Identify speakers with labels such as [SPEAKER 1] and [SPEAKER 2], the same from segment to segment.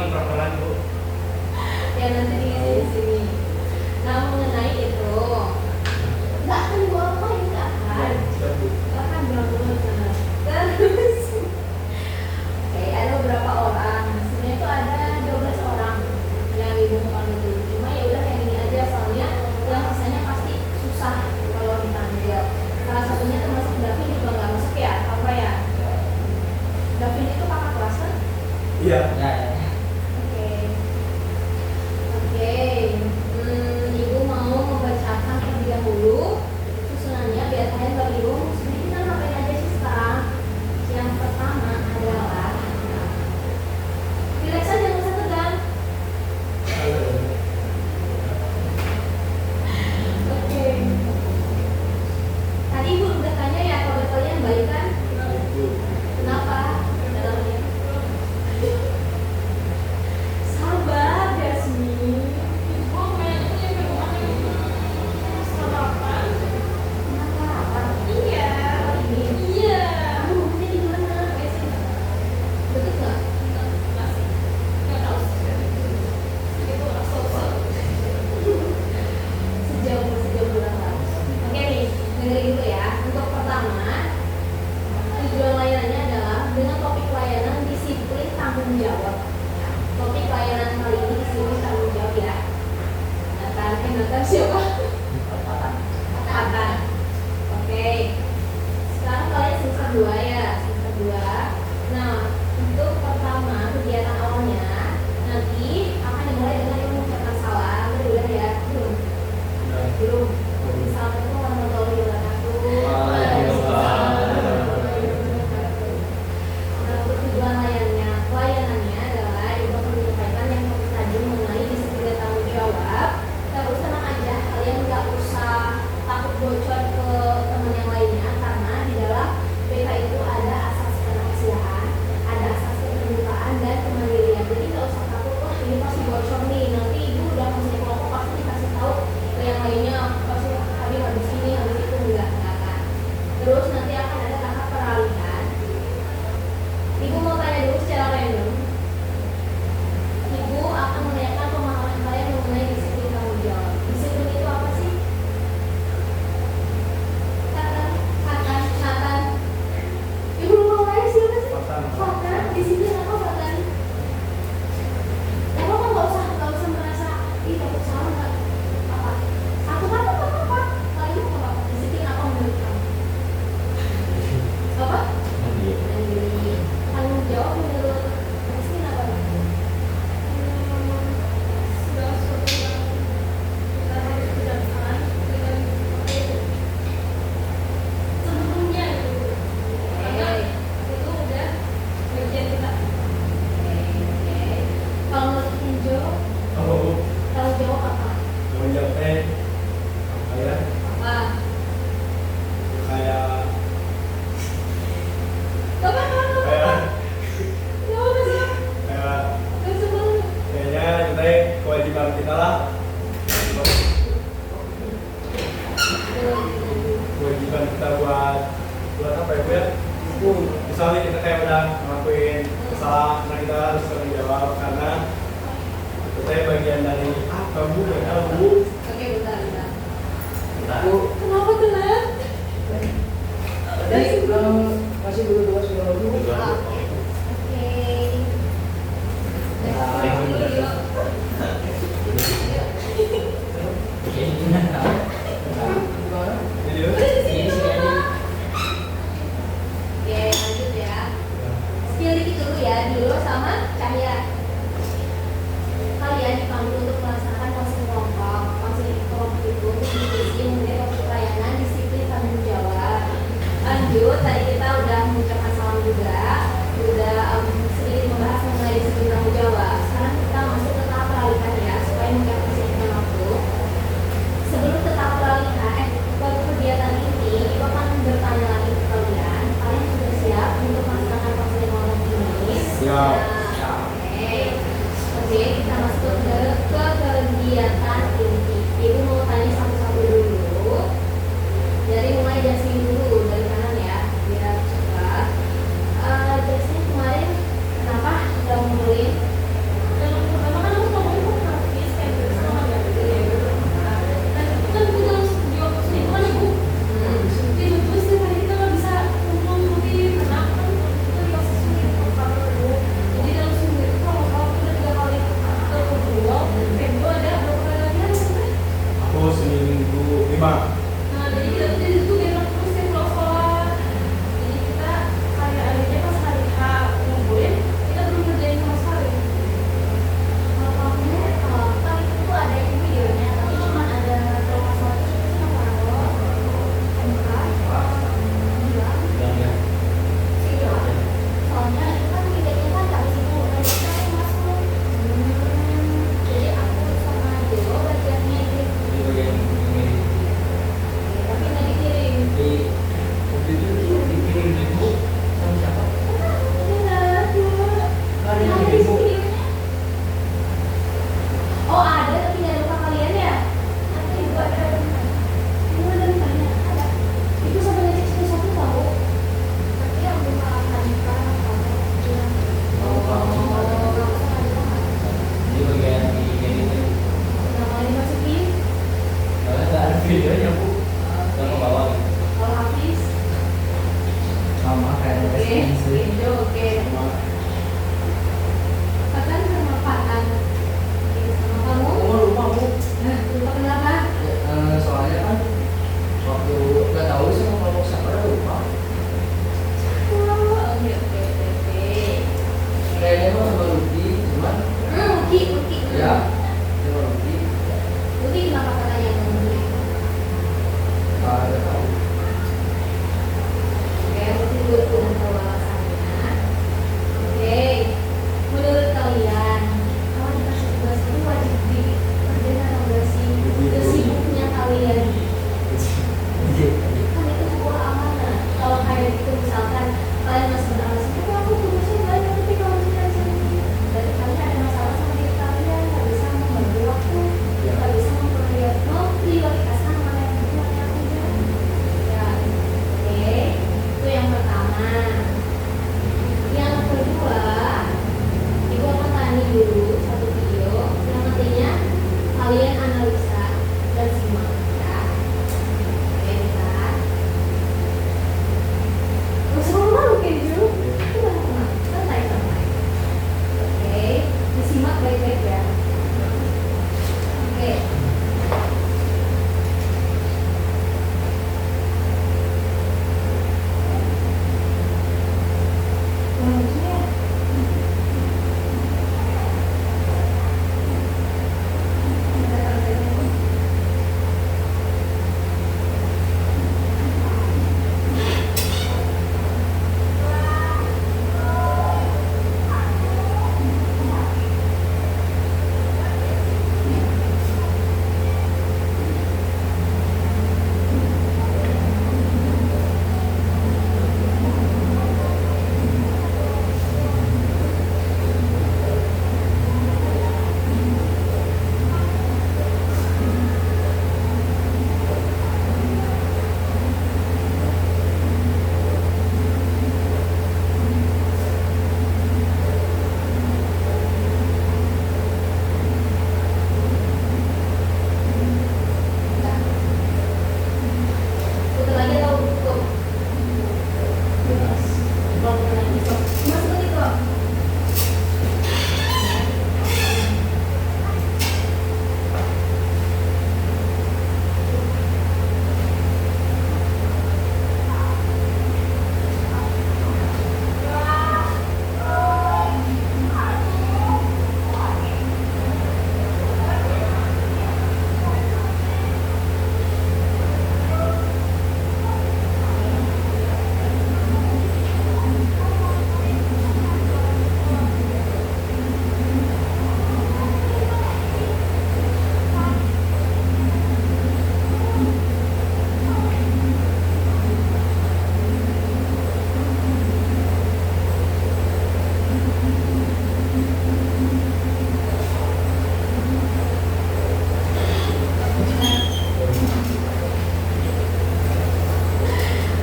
[SPEAKER 1] mikrofonan Bu.
[SPEAKER 2] Ya nanti di sini. Nah mengenai itu, nggak akan gua apain nggak akan. Nggak akan bilang dulu sana. Terus, oke ada beberapa orang. Sebenarnya itu ada 12 orang yang ibu mau itu. Cuma ya udah yang ini aja soalnya yang sisanya pasti susah kalau dipanggil. Salah satunya termasuk Davin juga nggak masuk ya, apa ya? Davin itu kakak kelas kan?
[SPEAKER 1] Iya.
[SPEAKER 3] Ya.
[SPEAKER 2] Oke. Oke. Ibu mau membacakan terlebih dahulu susunannya biar kalian bagi ibu. Sebenarnya kita ngapain aja sih sekarang? Yang pertama adalah relax aja, nggak usah tegang. Oke. Tadi ibu udah tanya ya kabar kalian baik kan? Kenapa? Dalamnya. Sabar, Jasmine. Kenapa? Iya. Iya. Kamu ngomongnya di mana? Betul nggak? Sejauh berapa? Oke nih, dengerin dulu ya. Untuk pertama, tujuan layanannya adalah dengan topik layanan disiplin tanggung jawab. Topik layanan kali ini disiplin tanggung jawab ya. Nathan siapa? Nathan. Oke. Sekarang kalian semester 2 ya, semester 2. Nah, untuk pertama kegiatan awalnya nanti akan dimulai dengan yang mengucapkan salam. Udah ya? Belum. Assalamualaikum warahmatullahi wabarakatuh. Nah, untuk tujuan layanannya adalah ibu akan menyampaikan yang tadi mengenai disiplin dan tanggung jawab. Terus tenang aja, kalian nggak usah takut bocor ke teman yang lainnya karena di dalam BK itu ada asas kerahasiaan, ada asas keterbukaan dan kemandirian. Jadi nggak usah takut, wah ini pasti bocor nih. Nanti ibu udah masuk kelompok pasti dikasih tahu ke yang lainnya pasti habis ini habis itu enggak kan. Terus nanti akan ada tahap peralihan. Ibu mau tanya dulu secara random. Ibu akan menanyakan pemahaman kalian mengenai disiplin tanggung jawab. Disiplin itu apa sih? Nathan. Ibu mau tanya siapa sih? Nathan. Disiplin apa Nathan? Kamu kan nggak usah merasa ih takut salah nggak apa. Satu kata nggak apa-apa. Kalian nggak apa-apa. Disiplin apa menurut kamu? Apa? Mandiri. Tanggung jawab menurut Christine apa? Segala sesuatu yang kita harus kerjakan dengan sebelumnya gitu. Karena itu udah bagian kita. Kalau menurut Injo, tanggung jawab apa? Apa? Gak apa-apa. Gak apa sih. Gak sebelum.
[SPEAKER 1] Kewajiban kita lah, kewajiban kita buat apa ya Bu ya? Misalnya kita kayak udah ngelakuin kesalahan, nah kita harus tanggung jawab karena kita bagian dari apa Bu? Gak tahu Bu.
[SPEAKER 2] Oke, bentar.
[SPEAKER 3] Bu,
[SPEAKER 2] Kenapa telat?
[SPEAKER 3] tadi masih dulu sudah dulu.
[SPEAKER 2] Oke. Dulu yuk.
[SPEAKER 3] ya teknologi
[SPEAKER 2] Budi kenapa katanya teknologi?
[SPEAKER 3] ada tahu
[SPEAKER 2] Oke, mungkin gue udah tahu alasannya. Oke, menurut kalian, kalau dikasih tugas itu wajib dikerjakan atau enggak sih? Sesibuknya kalian. Kan itu sebuah amanah. Kalau kayak gitu misalkan kalian masih beralasan, tapi aku tugasnya banyak, tapi kalau misalnya sini, berarti kalian ada masalah sama diri kalian, nggak bisa membagi waktu, nggak bisa memprioritaskan mana yang penting, mana yang tidak. Ya, oke, itu yang pertama. Yang kedua, ibu akan tanya dulu satu video yang nantinya kalian analisa dan simak ya. Oke, kita. Semua keju itu banyak santai. Oke, disimak baik-baik ya. Oke. Maksudnya putar lagi atau tutup? Bebas. Kalau putar lagi stop. Masukin itu.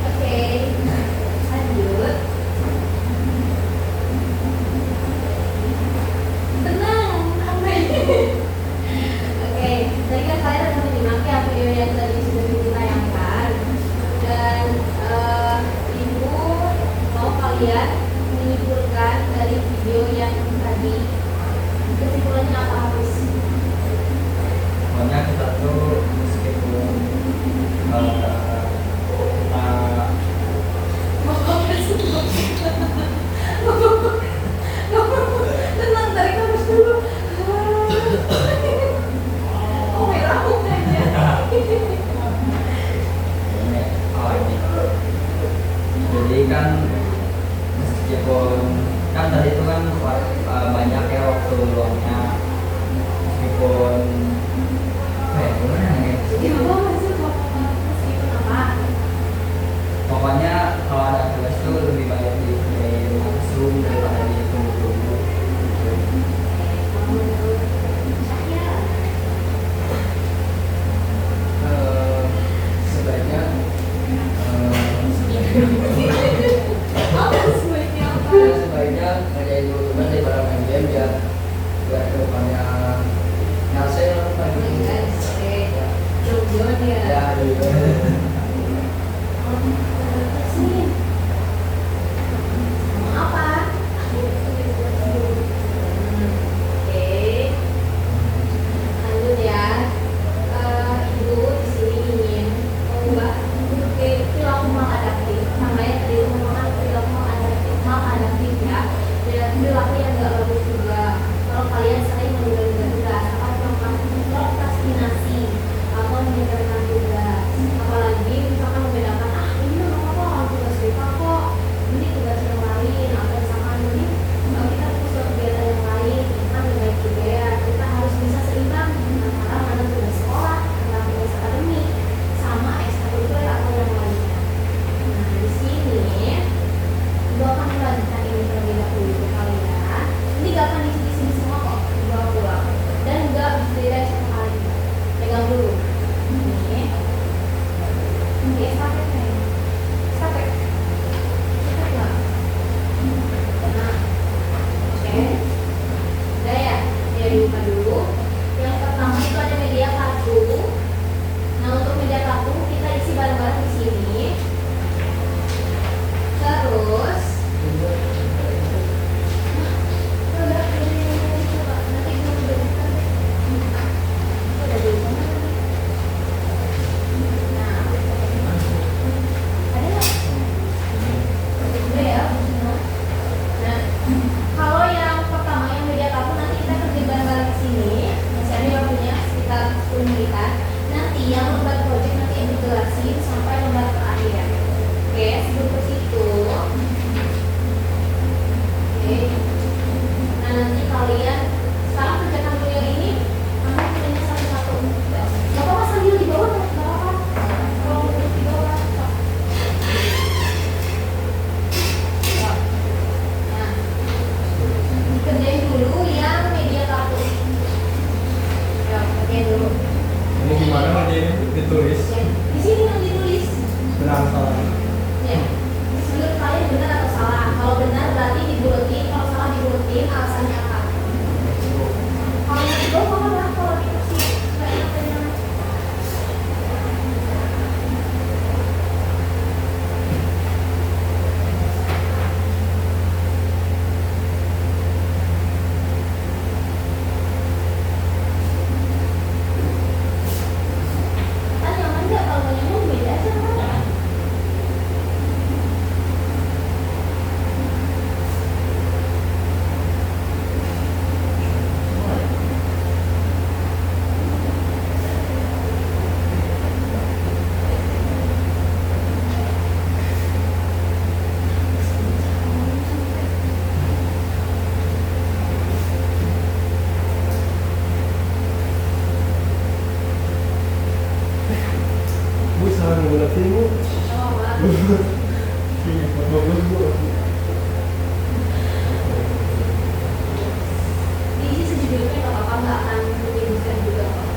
[SPEAKER 2] Oke, lanjut. Tenang, aman. Oke, tadi kan kalian udah menyimak ya video yang tadi sudah ditayangkan. Dan ibu mau kalian menyimpulkan dari video yang tadi. Kesimpulannya apa habis?
[SPEAKER 4] Pokoknya kita tuh meskipun kita
[SPEAKER 2] Tenang, tarik nafas dulu. Oh, merah aja.
[SPEAKER 4] jadi kan meskipun kan tadi itu kan banyak ya waktu luangnya meskipun gimana nih
[SPEAKER 2] Gimana maksud meskipun apa?
[SPEAKER 4] pokoknya kalau ada tugas tuh lebih baik dikerjain langsung daripada ditunggu-tunggu gitu.
[SPEAKER 2] Menurut saya,
[SPEAKER 3] sebaiknya
[SPEAKER 2] apa sebaiknya apa?
[SPEAKER 3] sebaiknya ngerjain dulu tugas daripada main game biar ke depannya ngasih lah
[SPEAKER 2] Oke,
[SPEAKER 3] ya
[SPEAKER 2] jauh-jauh ya.
[SPEAKER 3] ya gitu.
[SPEAKER 2] Sini. Mau apa? Oke. Lanjut ya. Ibu di sini ingin mengubah perilaku maladaptif. Namanya tadi merupakan perilaku maladaptif ya. Dan perilaku yang nggak bagus juga. Kalau kalian sering menunda-nunda tugas dibuka dulu. Yang pertama itu ada media kartu. Nah, untuk media kartu kita isi barang-barang di sini. Terus kalau yang pertama yang media kartu nanti kita kerja bareng-bareng di sini. Masih ada waktunya sekitar 10 menitan. Nanti yang lembar project nanti yang dijelasin sampai lembar terakhir. Oke, sebelum ke situ. Oke. Nah, nanti kalian sekarang kerjakan dulu yang ini. Kamu kerjanya satu-satu. Gak apa-apa sambil di bawah, gak apa-apa. Kalau duduk di bawah. Nah, dikerjain dulu yang media kartu. Ya, kerjain dulu.
[SPEAKER 1] Ini gimana ngerjainnya? Ditulis.
[SPEAKER 2] Ya, di sini yang ditulis.
[SPEAKER 1] Benar salah.
[SPEAKER 2] Ya, menurut kalian benar atau salah? Kalau benar berarti dibuletin, kalau salah dibuletin, alasannya apa? Kalau yang itu apa? Kalau di kursi nggak enak-enak. Kan nyaman nggak? Kalau nggak nyaman beda aja kan?
[SPEAKER 1] Bu, salah ngulatin bu.
[SPEAKER 2] Oh,
[SPEAKER 1] Bagus bu.
[SPEAKER 2] diisi sejujurnya nggak apa-apa, nggak akan menyebutkan juga kok.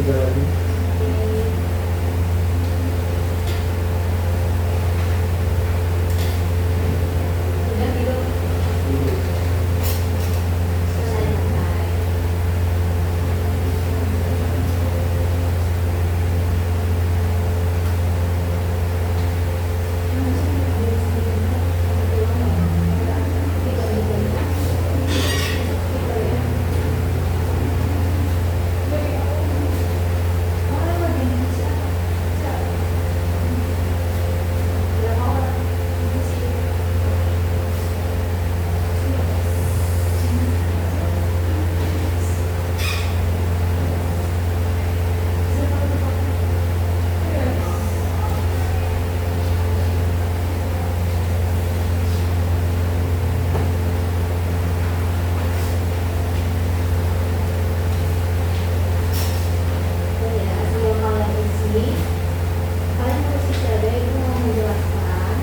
[SPEAKER 1] 3 lagi.
[SPEAKER 2] Udah gitu. Selesai santai. Ya, sebelum kalian isi, kalian harus isi ada itu mau menjelaskan.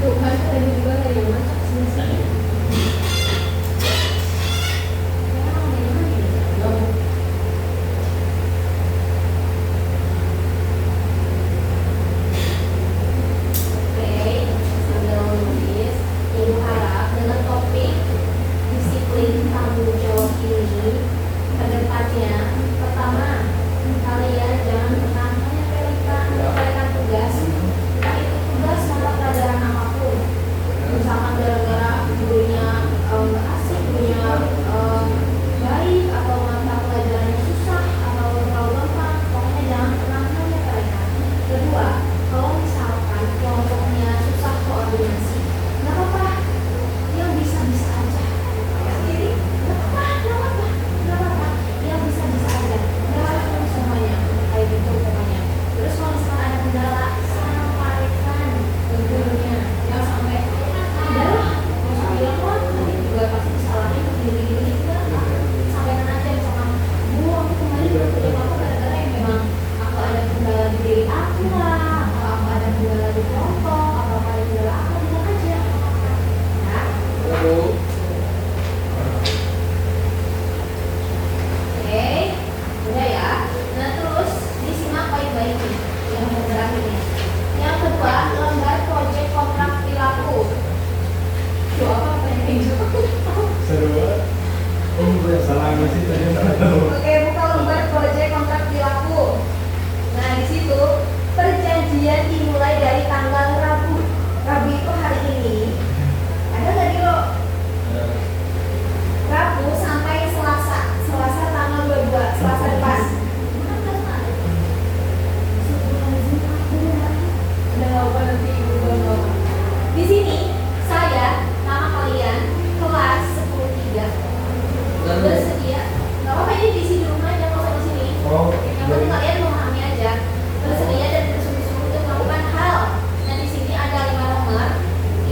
[SPEAKER 2] Tuh kan kalian juga ada yang masak sini. Oke, sambil nulis, Ibu harap dengan topik disiplin tanggung jawab ini ke depannya, pertama, kalian jangan pernah menyepelekan tugas, entah itu tugas mata pelajaran apapun. Misalkan gara-gara gurunya nggak asik, gurunya baik, atau mata pelajarannya susah, atau terlalu gampang, pokoknya jangan pernah menyepelekan. Kedua, kalau misalkan kelompoknya susah koordinasi, nggak apa-apa, yang bisa-bisa aja. Jadi, nggak apa-apa, yang bisa-bisa aja. Nggak harus semuanya kayak gitu pokoknya. Terus kalau misalkan ada kendala, sampaikan ke gurunya. Jangan sampai udahlah, nggak usah bilang kok, nanti juga pasti disalahin gini-gini juga. Sampaikan aja misalkan, Bu, aku kemarin baru kerja apa gara-gara yang memang aku ada kendala di diri aku lah, atau aku ada kendala di kelompok, atau aku ada kendala apa, bilang aja. Ya.
[SPEAKER 3] Lalu
[SPEAKER 2] Oke, udah ya. Nah terus disimak baik-baik nih yang terakhir nih. Yang kedua, lembar proyek kontrak perilaku. Tuh apa kayak gitu?
[SPEAKER 1] Seru banget. Ini gue salah sih tadi nggak tahu.
[SPEAKER 2] Oke, buka lembar proyek kontrak perilaku. Nah di situ perjanjian dimulai dari tanggal Rabu. Rabu itu hari ini. Ada nggak di lo? Rabu sampai Selasa. Selasa tanggal 22, Selasa depan. Udah lupa nanti ibu dono. Di sini saya nama kalian kelas 10-3 bersedia. Gak apa-apa ini diisi di rumah aja, nggak usah di sini.
[SPEAKER 1] Oh,
[SPEAKER 2] Yang penting kalian memahami aja. Bersedia dan bersungguh-sungguh untuk melakukan hal. Nah di sini ada 5 nomor.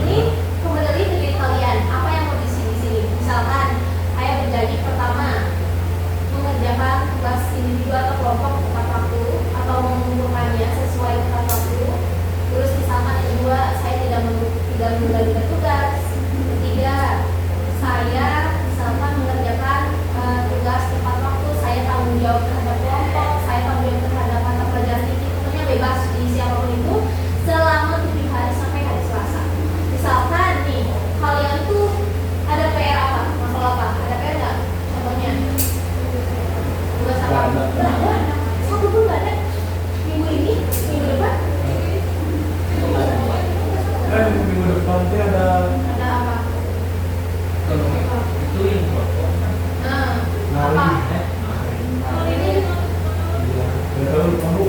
[SPEAKER 2] Ini kembali ke diri kalian. Apa yang mau diisi di sini? Misalkan saya berjanji pertama mengerjakan tugas individu atau kelompok tepat waktu atau mengumpulkannya sesuai tepat waktu. Terus misalkan yang kedua saya tidak membagi tugas. Ketiga saya misalkan mengerjakan tugas tepat waktu, saya tanggung jawab terhadap kelompok, saya tanggung jawab terhadap mata pelajaran ini. Pokoknya bebas diisi apapun itu selama 7 hari sampai hari Selasa. Misalkan nih kalian tuh ada PR apa? Masalah apa? Ada PR nggak? Contohnya tugas apa? Nggak ada. Satu pun nggak ada. Minggu ini, minggu depan
[SPEAKER 1] minggu depan tuh ada
[SPEAKER 2] ada apa?
[SPEAKER 3] itu yang
[SPEAKER 2] Nah,
[SPEAKER 1] nari.
[SPEAKER 2] apa? Kalau ini
[SPEAKER 1] Nggak tahu, kamu.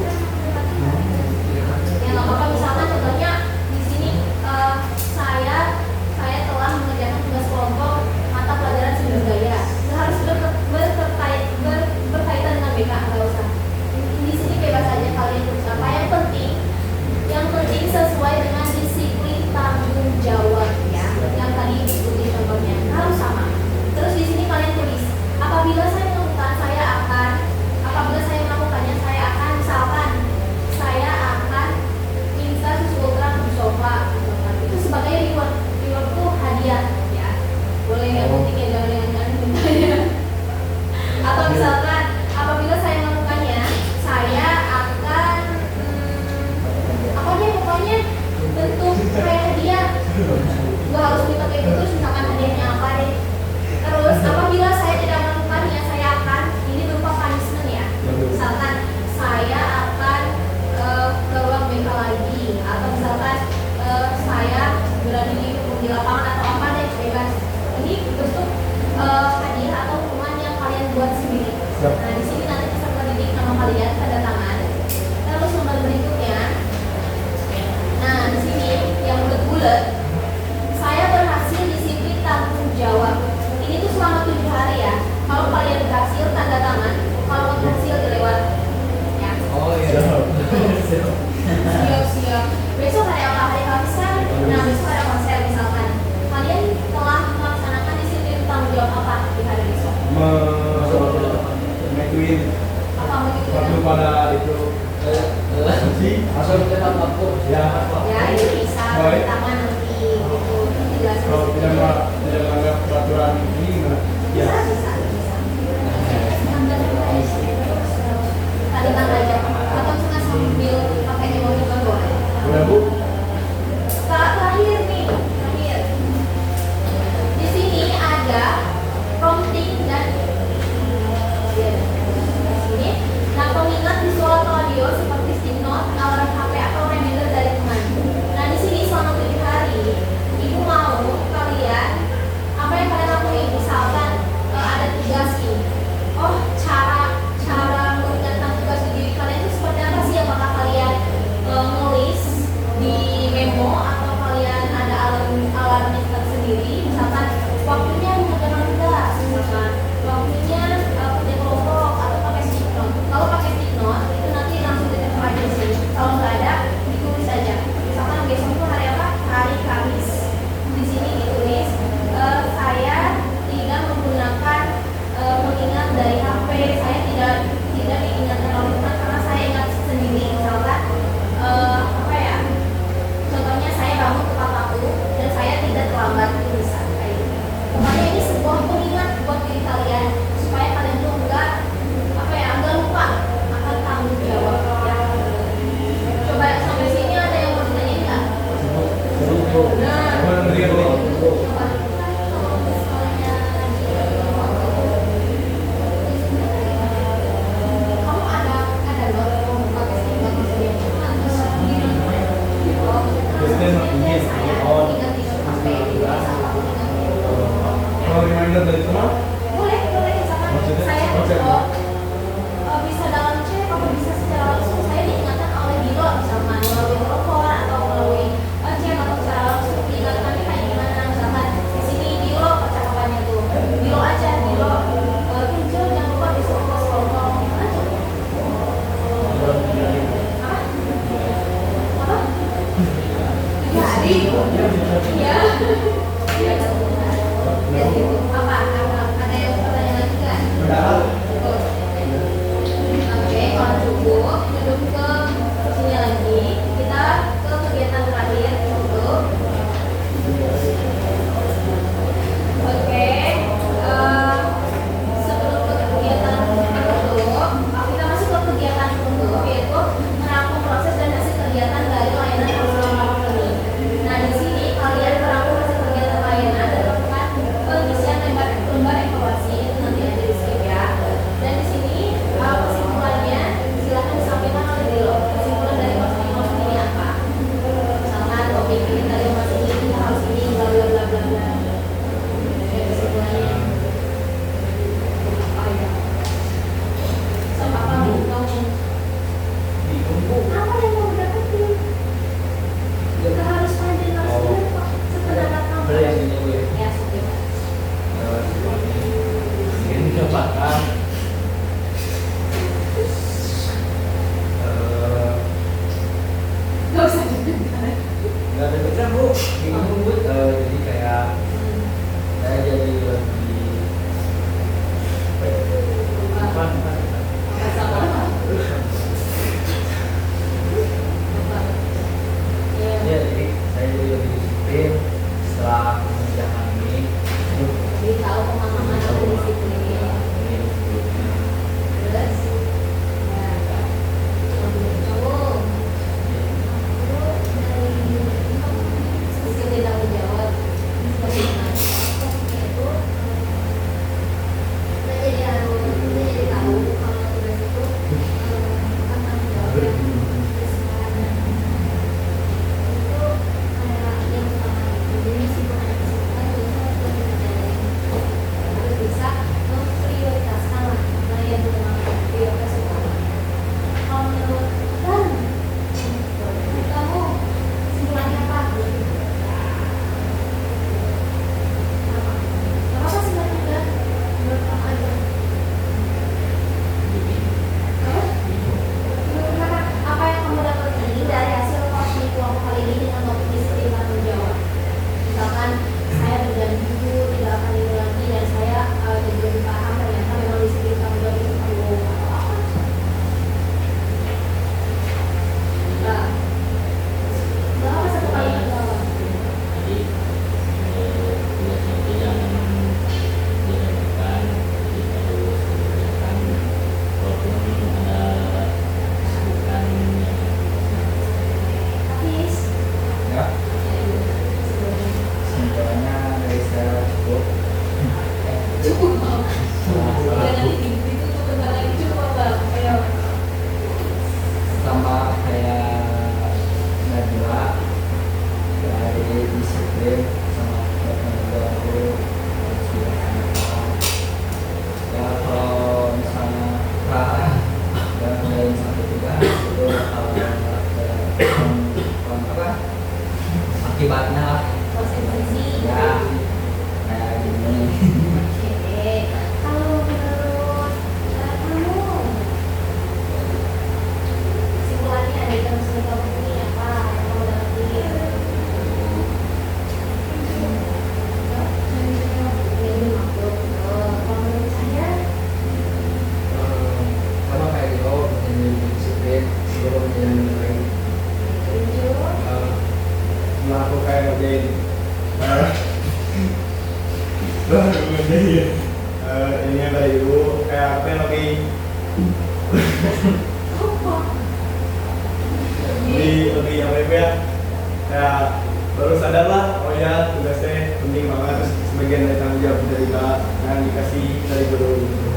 [SPEAKER 2] ya nggak apa-apa, misalkan contohnya di sini saya telah mengerjakan tugas kelompok mata pelajaran seni budaya. Nggak harus berkaitan dengan BK, nggak usah. Di sini bebas aja kalian tulis apa. Yang penting sesuai dengan disiplin tanggung jawab ya. Yang tadi diikuti contohnya harus sama. Terus di sini kalian tulis apabila saya melakukannya saya akan misalkan saya akan minta susu ultra ke sofa misalkan. Itu sebagai reward tuh hadiah ya. Boleh yang penting ya, jangan mintanya. lapangan atau apa deh, bebas. Ini bentuk hadiah atau hukuman yang kalian buat sendiri.
[SPEAKER 1] Siap.
[SPEAKER 2] Nah, di sini nanti peserta didik nama kalian tanda tangan. Terus nomor berikutnya, nah di sini yang bulat-bulat, saya berhasil disiplin tanggung jawab. Ini tuh selama 7 hari ya. Kalau kalian berhasil tanda tangan, kalau berhasil dilewat. Ya.
[SPEAKER 3] Oh iya.
[SPEAKER 2] Siap. Besok hari apa? Hari Kamisan. Nah, besok hari konser misalkan. Kalian telah melaksanakan disiplin tanggung jawab apa di hari besok?
[SPEAKER 1] Mengajuin
[SPEAKER 2] Apa begitu?
[SPEAKER 1] waktu pada itu sih
[SPEAKER 3] Masuk ke tempat waktu.
[SPEAKER 1] ya
[SPEAKER 2] Ya, itu bisa
[SPEAKER 1] Baik.
[SPEAKER 2] tangan nanti gitu. Itu dijelasin
[SPEAKER 1] kalau
[SPEAKER 2] di
[SPEAKER 1] tidak
[SPEAKER 2] situ.
[SPEAKER 1] tidak melanggar peraturan ini gimana? Ya.
[SPEAKER 2] Bisa. Tadi kan aja. Atau cuma sambil pakai emoji kan boleh.
[SPEAKER 1] Udah Bu?
[SPEAKER 2] Terakhir nih, terakhir. Di sini ada prompting dan ya, di sini. Nah, pengingat visual atau audio seperti stick note, alarm HP atau reminder dari teman. Nah, di sini selama 7 hari, ibu mau kalian apa yang kalian lakuin? Misalkan ada tugas nih. Oh, cara mengingatkan tugas di diri kalian itu seperti apa sih? Apakah kalian nulis di memo atau kalian ada alarm tersendiri? Misalkan waktunya mengerjakan tugas, misalkan waktunya kerja kelompok atau pakai stick note. Kalau pakai stick note itu nanti langsung ditempel aja di sini. Kalau nggak ada, ditulis aja. Misalkan besok itu hari apa? Hari Kamis. Di sini ditulis saya tidak menggunakan mengingat dari HP. Saya tidak diingatkan oleh teman karena saya ingat sendiri. Misalkan apa ya? Contohnya saya bangun tepat waktu dan saya tidak terlambat tulisan kayak gitu. Pokoknya ini sebuah pengingat buat diri kalian supaya kalian tuh enggak lupa akan tanggung jawab ya. Coba sampai sini ada yang mau ditanyain nggak? Nah,
[SPEAKER 1] Mau dengerin nih?
[SPEAKER 2] coba kalau misalnya kamu ada loh pakai stick note di sini.
[SPEAKER 1] Biasanya ingin on. Kalau reminder dari teman,
[SPEAKER 2] Boleh misalkan
[SPEAKER 1] Maksudnya?
[SPEAKER 2] saya
[SPEAKER 1] Maksudnya?
[SPEAKER 2] bisa dalam chat atau bisa secara langsung saya diingatkan oleh Dilo misalkan melalui telepon atau melalui chat atau secara langsung diingatkannya kayak gimana misalkan di sini Dilo percakapannya tuh Dilo aja Dilo Kunjul jangan lupa besok kelas kelompok aja apa 3 hari ya ya gitu apa ada yang pertanyaan lagi nggak?
[SPEAKER 1] udah.
[SPEAKER 2] Oke, kalau cukup duduk ke sini lagi. Kita ke kegiatan terakhir untuk. Oke, sebelum ke kegiatan penutup, kita masuk ke kegiatan penutup yaitu merangkum proses dan hasil kegiatan dari layanan konseling ini. Nah, di sini kalian merangkum hasil kegiatan layanan dan melakukan pengisian lembar evaluasi itu nanti ada di skip ya. Dan di sini kesimpulannya silahkan disampaikan oleh Dilo. Kesimpulan dari konseling ini apa? Misalkan topik kita dari mas ini kita harus ini bla bla bla bla bla. Oke, kesimpulannya apa ya? Sama kamu apa yang mau dapetin? Kita harus panjang harus benar kok. Sependapat kamu.
[SPEAKER 3] Boleh yang ini Bu ya.
[SPEAKER 2] Ya, sudah.
[SPEAKER 3] Ingin mendapatkan
[SPEAKER 2] Gak usah deg-degan.
[SPEAKER 3] nggak ada kerja Bu. Bingung Bu. Jadi kayak saya jadi lebih apa? Ya, jadi saya jadi lebih disiplin setelah mengerjakan ini.
[SPEAKER 2] Jadi tahu pemahaman atau disiplin ini. Terus, ya, kamu dari sisi tanggung jawab seperti mana? Yaitu kita jadi tahu kalau tugas itu bukan tanggung jawab yang sembarangan. Itu kayak yang pertama itu jadi misi bukan
[SPEAKER 4] Jawabannya dari saya cukup.
[SPEAKER 2] Cukup bang.
[SPEAKER 4] Salah
[SPEAKER 2] Jangan
[SPEAKER 4] satu
[SPEAKER 2] ditutup bentar lagi cukup bang. Ayo.
[SPEAKER 4] sama kayak Najwa dari disiplin sama tanggung jawab aku harus dilaksanakan. Ya kalau misalnya dan ngerjain satu tugas itu apa akibatnya lah
[SPEAKER 2] Konsekuensi.
[SPEAKER 4] ya kayak gini.
[SPEAKER 2] Oke. Kalau menurut kamu kesimpulannya dari kamu ini apa yang kamu dapetin? Ini makhluk. Kalau menurut saya,
[SPEAKER 3] Sama kayak gitu, jadi disiplin sebelum menjadi lain.
[SPEAKER 2] jujur.
[SPEAKER 1] Setelah aku kayak ngerjain ini yang dari dulu kayak apa yang lebih yang lebih ya kayak baru sadar lah oh ya tugasnya penting banget terus sebagian dari tanggung jawab dari kak yang dikasih dari guru gitu.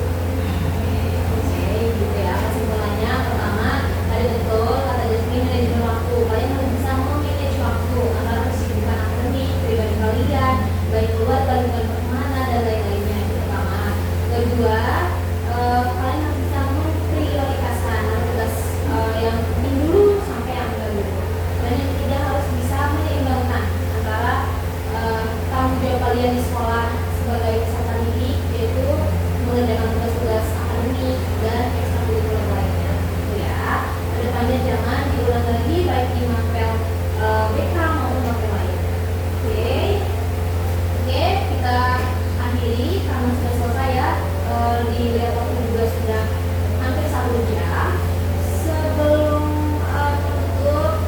[SPEAKER 2] Oke, gitu ya. Kesimpulannya pertama, tadi betul kata Jasmine manajemen waktu. Kalian harus bisa memanage waktu antara kesibukan akademik, pribadi kalian, baik keluarga, lingkungan pertemanan dan lain-lainnya. Itu pertama. Kedua, kalian harus bisa memprioritaskan tugas yang penting dulu sampai yang enggak dulu. Dan yang ketiga harus bisa menyeimbangkan antara tanggung jawab kalian di sekolah sebagai peserta didik yaitu mengerjakan tugas-tugas akademik dan ekstrakurikuler lainnya gitu ya. Kedepannya jangan diulang lagi baik di mapel BK maupun mapel lain. Oke. Oke, kita akhiri karena sudah selesai ya. Dilihat waktu juga sudah hampir 1 jam. Sebelum menutup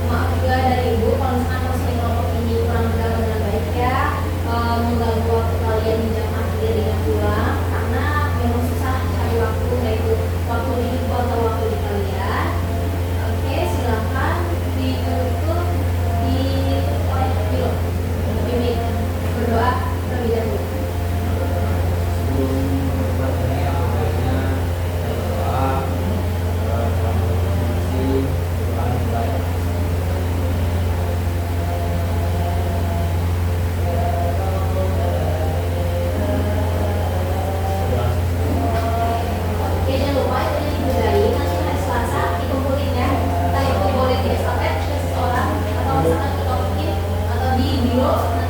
[SPEAKER 2] maaf juga dari Ibu kalau misalkan posisi kelompok ini kurang berjalan dengan baik ya, mengganggu waktu kalian di jam akhir yang pulang karena memang susah cari waktu yaitu waktu di Ibu atau waktu di kalian. Oke, silakan ditutup oleh Bilo. Bimbing berdoa terlebih dahulu.
[SPEAKER 4] Sebelum berbuat ini baiknya kita berdoa doa yang baik.
[SPEAKER 2] Oke, jangan lupa itu yang diberdain nanti hari Selasa dikumpulin ya. Entah itu boleh di estafet ke seseorang atau misalkan ke topik atau di biro nanti